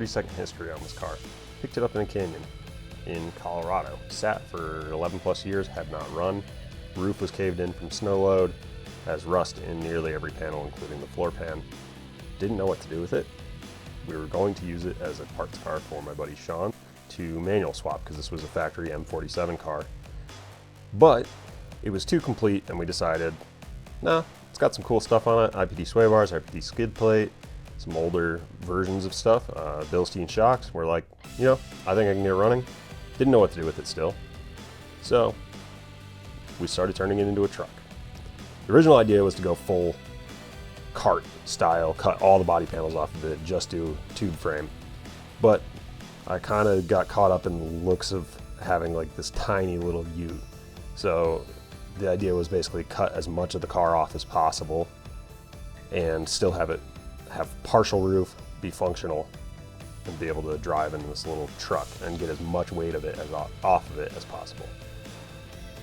30-second history on this car. Picked it up in a canyon in Colorado. Sat for 11 plus years, had not run. Roof was caved in from snow load. Has rust in nearly every panel, including the floor pan. Didn't know what to do with it. We were going to use it as a parts car for my buddy Sean to manual swap because this was a factory M47 car. But it was too complete and we decided, nah, it's got some cool stuff on it. IPD sway bars, IPD skid plate, some older versions of stuff, Bilstein shocks. We're like, you know, I think I can get it running. Didn't know what to do with it still. So we started turning it into a truck. The original idea was to go full cart style, cut all the body panels off of it, just do tube frame. But I kind of got caught up in the looks of having like this tiny little ute. So the idea was basically cut as much of the car off as possible and still have partial roof, be functional, and be able to drive in this little truck and get as much weight of it as off of it as possible.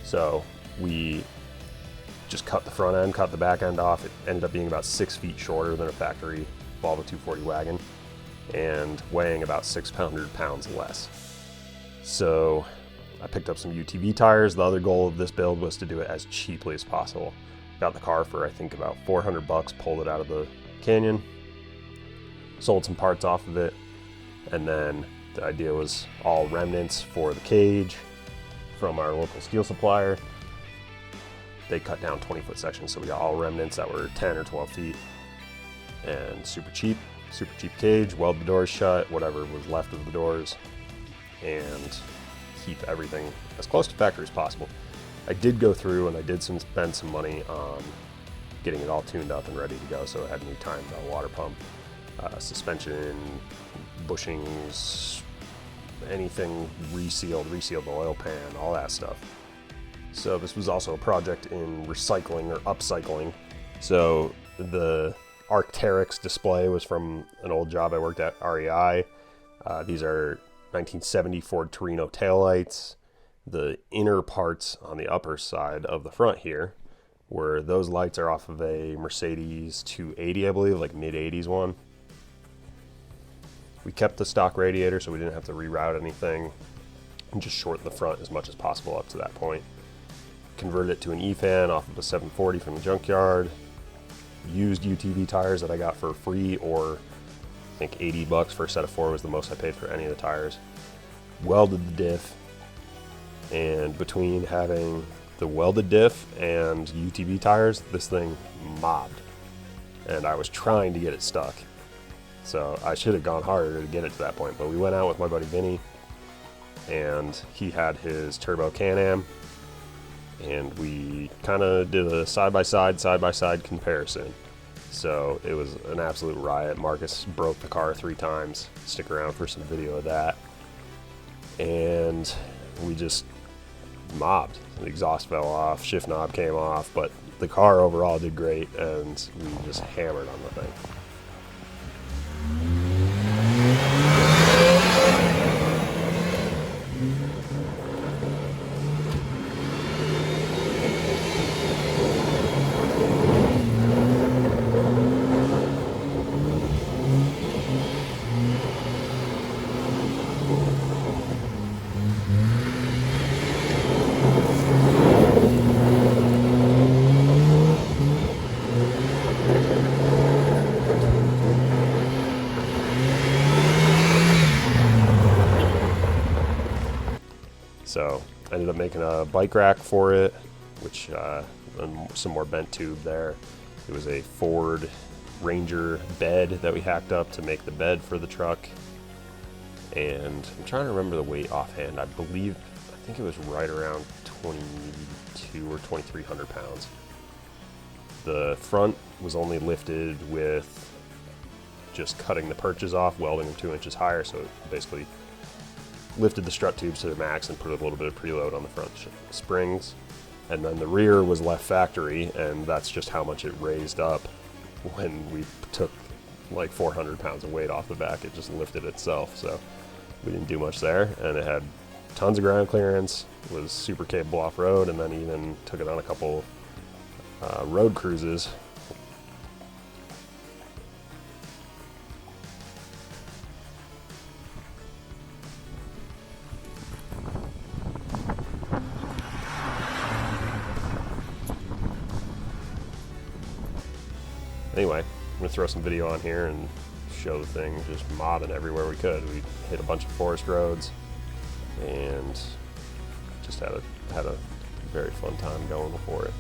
So we just cut the front end, cut the back end off. It ended up being about 6 feet shorter than a factory Volvo 240 wagon and weighing about 600 pounds less. So I picked up some UTV tires. The other goal of this build was to do it as cheaply as possible. Got the car for I think about 400 bucks, pulled it out of the canyon, sold some parts off of it, and then the idea was all remnants for the cage from our local steel supplier. They cut down 20-foot sections, so we got all remnants that were 10 or 12 feet and super cheap cage, weld the doors shut, whatever was left of the doors, and keep everything as close to factory as possible. I did go through and I did spend some money on getting it all tuned up and ready to go, so it had new time belt, water pump, suspension, bushings, anything resealed the oil pan, all that stuff. So this was also a project in recycling or upcycling. So the Arc'teryx display was from an old job I worked at, REI. These are 1970 Ford Torino taillights. The inner parts on the upper side of the front here, where those lights are off of a Mercedes 280, I believe, like mid-80s one. We kept the stock radiator so we didn't have to reroute anything and just shorten the front as much as possible up to that point. Converted it to an E-fan off of a 740 from the junkyard. Used UTV tires that I got for free, or I think 80 bucks for a set of 4 was the most I paid for any of the tires. Welded the diff, and between having the welded diff and UTV tires, this thing mobbed. And I was trying to get it stuck. So I should have gone harder to get it to that point, but we went out with my buddy Vinny, and he had his turbo Can-Am, and we kind of did a side-by-side comparison. So it was an absolute riot. Marcus broke the car 3 times. Stick around for some video of that. And we just mobbed. The exhaust fell off, shift knob came off, but the car overall did great, and we just hammered on the thing. So I ended up making a bike rack for it, which and some more bent tube there. It was a Ford Ranger bed that we hacked up to make the bed for the truck. And I'm trying to remember the weight offhand. I think it was right around 22 or 2,300 pounds. The front was only lifted with just cutting the perches off, welding them 2 inches higher, so it basically lifted the strut tubes to their max and put a little bit of preload on the front springs. And then the rear was left factory, and that's just how much it raised up when we took like 400 pounds of weight off the back. It just lifted itself, so we didn't do much there. And it had tons of ground clearance, was super capable off-road, and then even took it on a couple road cruises. anyway, I'm gonna throw some video on here and show the thing just mobbing everywhere we could. We hit a bunch of forest roads and just had a very fun time going for it.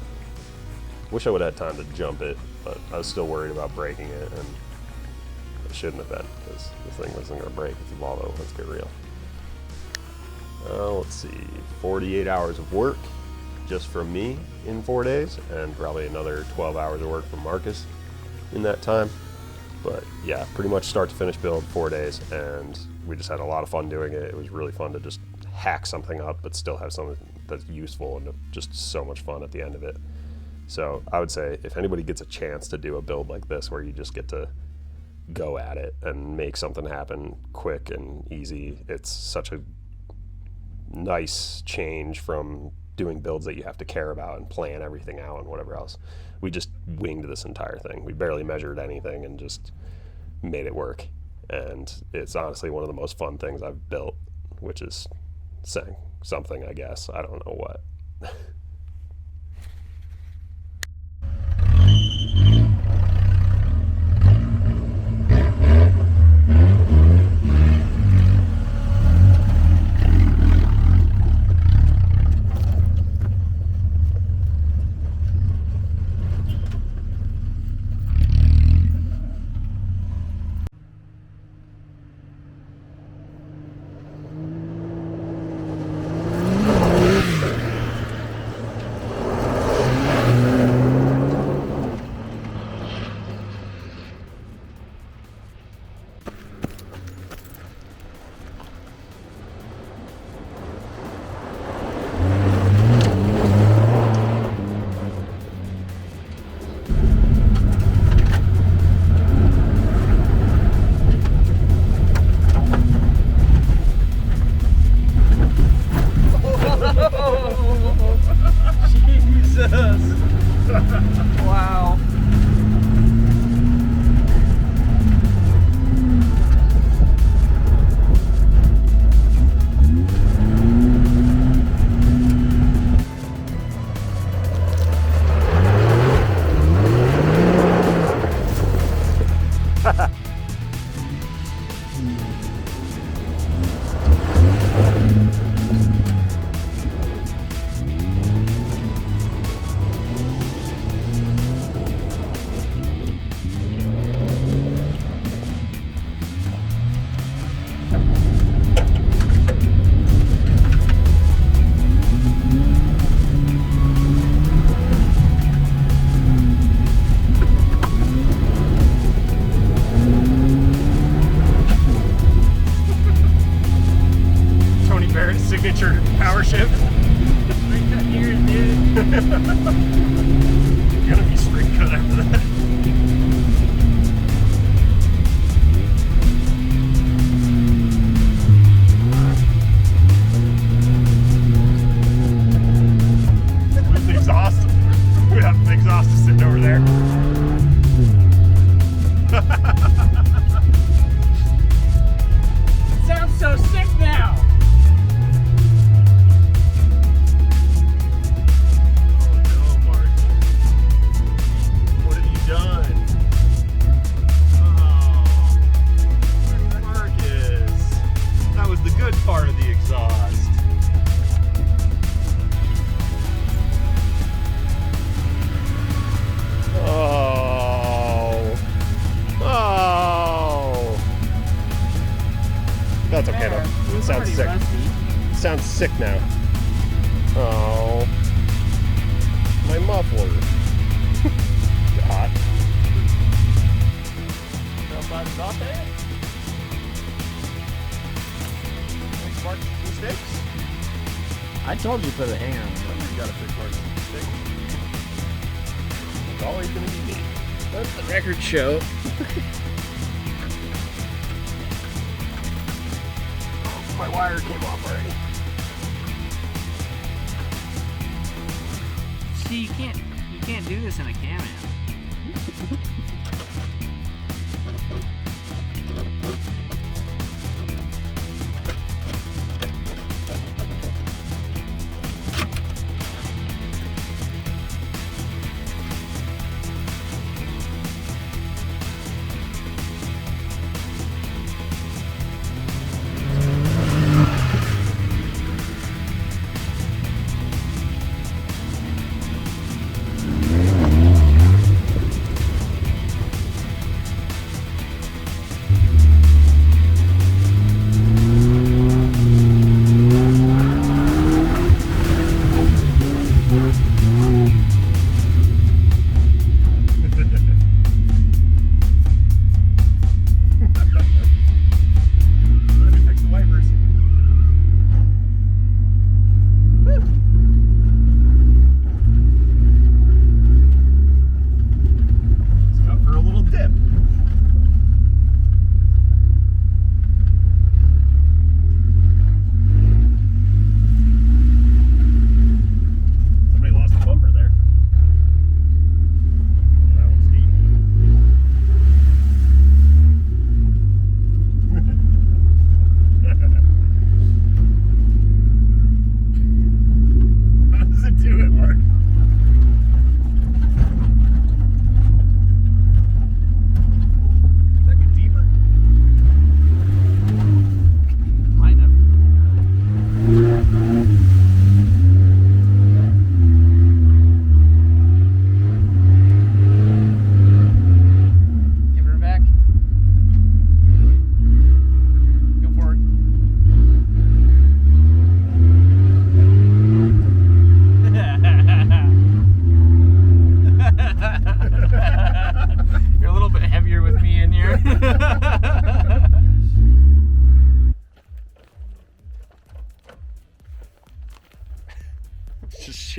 Wish I would have had time to jump it, but I was still worried about breaking it, and it shouldn't have been, because the thing wasn't going to break. It's a Volvo, let's get real. Let's see, 48 hours of work just from me in 4 days, and probably another 12 hours of work from Marcus in that time. But yeah, pretty much start to finish build, 4 days, and we just had a lot of fun doing it. It was really fun to just hack something up, but still have something that's useful, and just so much fun at the end of it. So I would say if anybody gets a chance to do a build like this where you just get to go at it and make something happen quick and easy, it's such a nice change from doing builds that you have to care about and plan everything out and whatever else. We just winged this entire thing. We barely measured anything and just made it work. And it's honestly one of the most fun things I've built, which is saying something, I guess. I don't know what. Wow. Signature power shift. Here, dude. You're gonna be spring cut after that. Where's the exhaust? We have the exhaust is sitting over there. It sounds so sick now. Part of the exhaust. Oh. Oh. That's okay though. It sounds sick. It sounds sick now. Oh. My muffler. God. Mistakes? I told you to put a hanger on it. You gotta fix parts of mistakes. It's always gonna be me. Let the record show. My wire came off already. See, you can't do this in a Can-Am.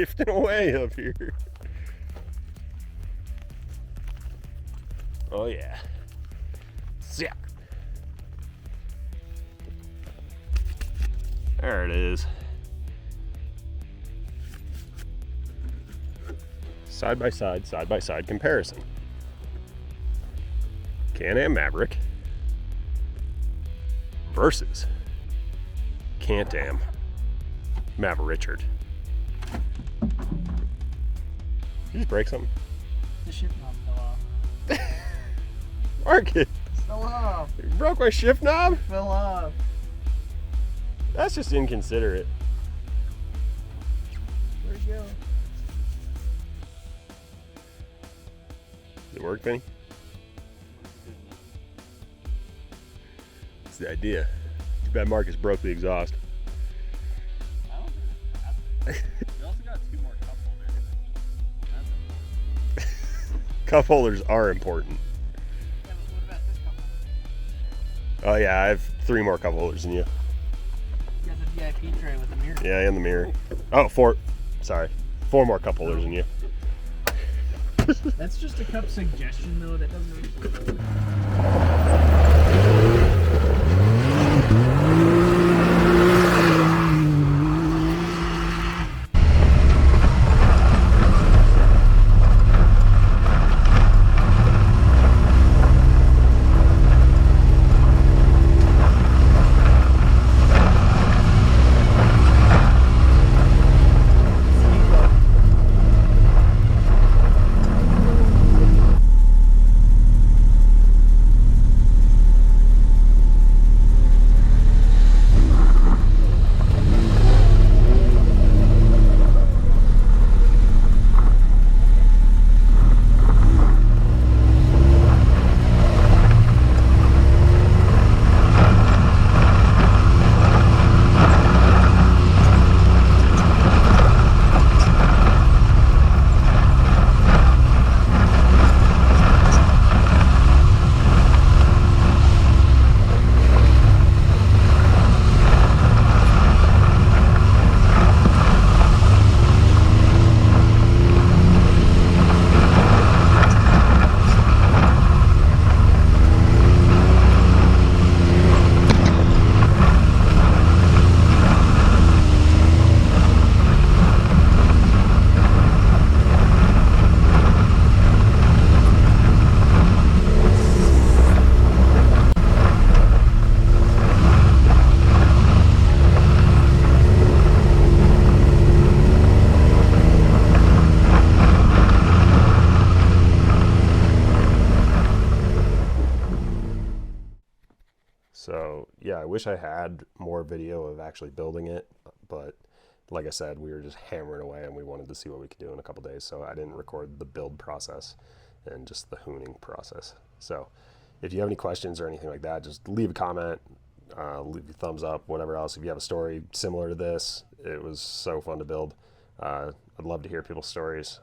shifting away up here. Oh yeah. Sick. There it is. Side by side comparison. Can-Am Maverick versus Can-Am Maverick Richard. Did you just break something? The shift knob fell off. Marcus, Fell off. you broke my shift knob? Fell off. That's just inconsiderate. Where'd it go? Does it work, Vinny? That's the idea. Too bad Marcus broke the exhaust. I don't think it's happening. We also got 2 more cup holders. That's important. Cup holders are important. Yeah, but what about this cup holder? Oh yeah, I have 3 more cup holders than you. You got the VIP tray with the mirror. Yeah, and the mirror. Oh, 4. Sorry. 4 more cup holders than you. That's just a cup suggestion, though. That doesn't really. So yeah, I wish I had more video of actually building it, but like I said, we were just hammering away and we wanted to see what we could do in a couple days, so I didn't record the build process and just the hooning process. So if you have any questions or anything like that, just leave a comment, leave a thumbs up, whatever else. If you have a story similar to this, it was so fun to build. I'd love to hear people's stories.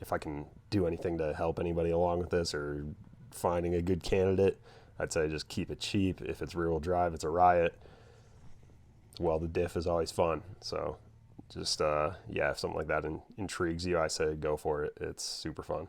If I can do anything to help anybody along with this or finding a good candidate, I'd say just keep it cheap. If it's rear-wheel drive, it's a riot. Welded diff is always fun. So just, yeah, if something like that intrigues you, I say go for it. It's super fun.